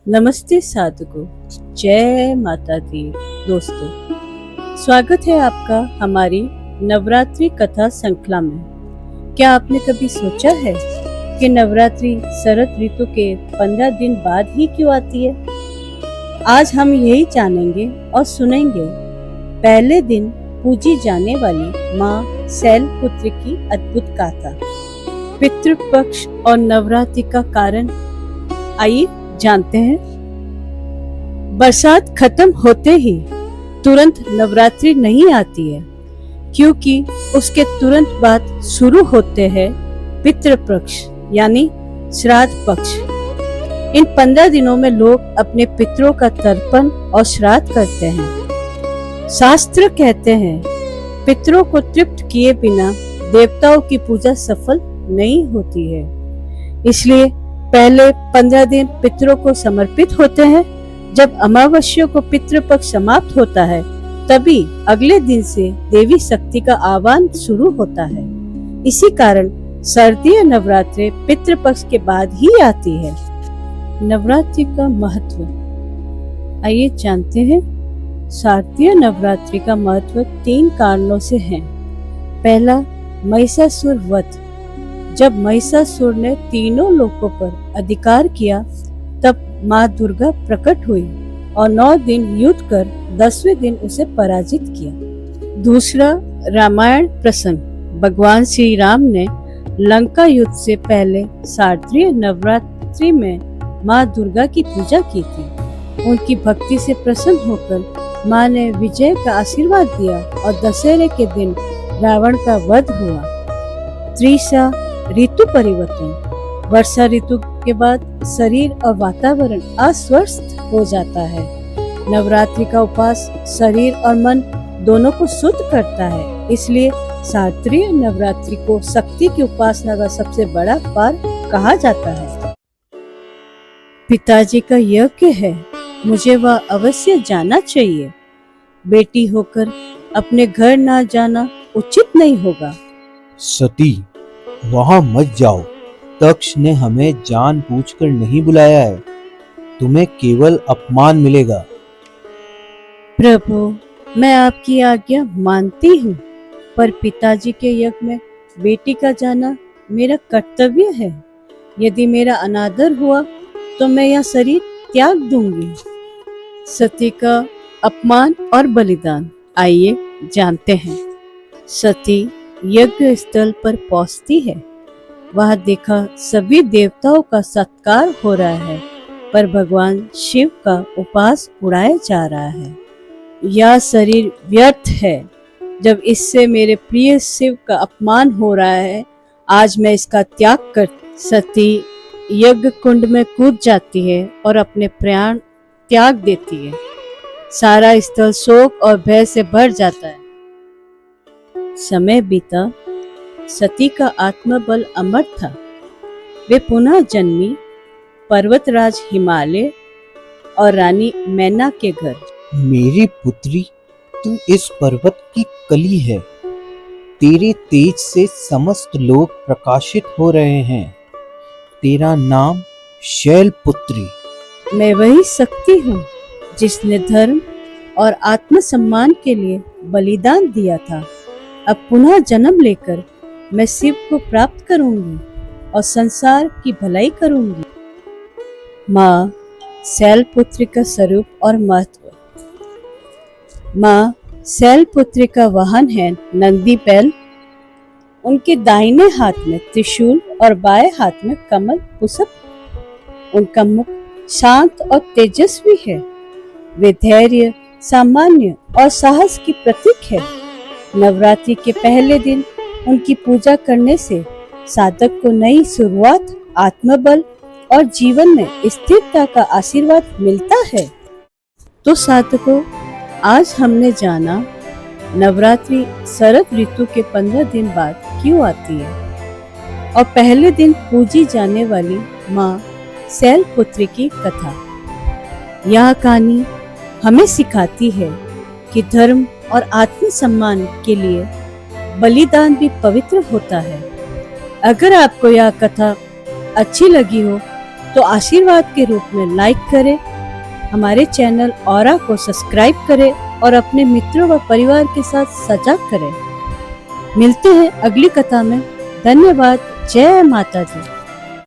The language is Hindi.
नमस्ते साधकों, जय माता दी। दोस्तों, स्वागत है आपका हमारी नवरात्रि कथा श्रृंखला में। क्या आपने कभी सोचा है कि नवरात्रि शरद ऋतु के 15 दिन बाद ही क्यों आती है? आज हम यही जानेंगे और सुनेंगे पहले दिन पूजी जाने वाली माँ शैलपुत्री की अद्भुत गाथा, पितृपक्ष और नवरात्रि का कारण। आइए जानते हैं। बरसात खत्म होते ही तुरंत नवरात्रि नहीं आती है, क्योंकि उसके तुरंत बाद शुरू होते हैं पितृपक्ष यानी श्राद्ध पक्ष। इन 15 दिनों में लोग अपने पितरों का तर्पण और श्राद्ध करते हैं। शास्त्र कहते हैं पितरों को तृप्त किए बिना देवताओं की पूजा सफल नहीं होती है। इसलिए पहले 15 दिन पितरों को समर्पित होते हैं। जब अमावस्या को पितृपक्ष समाप्त होता है, तभी अगले दिन से देवी शक्ति का आह्वान शुरू होता है। इसी कारण शारदीय नवरात्रि पितृपक्ष के बाद ही आती है। नवरात्रि का महत्व आइए जानते हैं। शारदीय नवरात्रि का महत्व 3 कारणों से है। पहला, महिषासुर वध। जब महिषासुर ने तीनों लोकों पर अधिकार किया, तब माँ दुर्गा प्रकट हुई और 9 दिन युद्ध कर 10वें दिन उसे पराजित किया। दूसरा, रामायण प्रसंग। भगवान श्री राम ने लंका युद्ध से पहले शारदीय नवरात्रि में माँ दुर्गा की पूजा की थी। उनकी भक्ति से प्रसन्न होकर माँ ने विजय का आशीर्वाद दिया और दशहरे के दिन रावण का वध हुआ। तीसरा, ऋतु परिवर्तन। वर्षा ऋतु के बाद शरीर और वातावरण अस्वस्थ हो जाता है। नवरात्रि का उपवास शरीर और मन दोनों को शुद्ध करता है। इसलिए शारदीय नवरात्रि को शक्ति की उपासना का सबसे बड़ा पर्व कहा जाता है। पिताजी का यज्ञ है, मुझे वह अवश्य जाना चाहिए। बेटी होकर अपने घर ना जाना उचित नहीं होगा। सती, वहां मत जाओ। तक्ष ने हमें जानबूझकर नहीं बुलाया है। तुम्हें केवल अपमान मिलेगा। प्रभु, मैं आपकी आज्ञा मानती हूँ, पर पिताजी के यज्ञ में बेटी का जाना मेरा कर्तव्य है। यदि मेरा अनादर हुआ तो मैं यह शरीर त्याग दूंगी। सती का अपमान और बलिदान आइए जानते हैं। सती यज्ञ स्थल पर पहुंचती है। वह देखा सभी देवताओं का सत्कार हो रहा है, पर भगवान शिव का उपास उड़ाया जा रहा है। यह शरीर व्यर्थ है। जब इससे मेरे प्रिय शिव का अपमान हो रहा है, आज मैं इसका त्याग कर। सती यज्ञ कुंड में कूद जाती है और अपने प्राण त्याग देती है। सारा स्थल शोक और भय से भर जाता है। समय बीता, सती का आत्मबल अमर था। वे पुनः जन्मी पर्वतराज हिमालय और रानी मैना के घर। मेरी पुत्री, तू इस पर्वत की कली है। तेरे तेज से समस्त लोक प्रकाशित हो रहे हैं। तेरा नाम शैलपुत्री। मैं वही शक्ति हूँ जिसने धर्म और आत्मसम्मान के लिए बलिदान दिया था। अब पुनः जन्म लेकर मैं शिव को प्राप्त करूंगी और संसार की भलाई करूंगी। माँ शैलपुत्री का स्वरूप और महत्व। माँ शैलपुत्री का वाहन है नंदी बैल। उनके दाहिने हाथ में त्रिशूल और बाएं हाथ में कमल पुष्प। उनका मुख शांत और तेजस्वी है। वे धैर्य, सामान्य और साहस की प्रतीक है। नवरात्रि के पहले दिन उनकी पूजा करने से साधक को नई शुरुआत, आत्मबल और जीवन में स्थिरता का आशीर्वाद मिलता है। तो साधकों, आज हमने जाना नवरात्रि शरद ऋतु के 15 दिन बाद क्यों आती है और पहले दिन पूजी जाने वाली माँ शैलपुत्री की कथा। यह कहानी हमें सिखाती है कि धर्म और आत्मसम्मान के लिए बलिदान भी पवित्र होता है। अगर आपको यह कथा अच्छी लगी हो तो आशीर्वाद के रूप में लाइक करें, हमारे चैनल ऑरा को सब्सक्राइब करें और अपने मित्रों व परिवार के साथ साझा करें। मिलते हैं अगली कथा में। धन्यवाद। जय माता दी।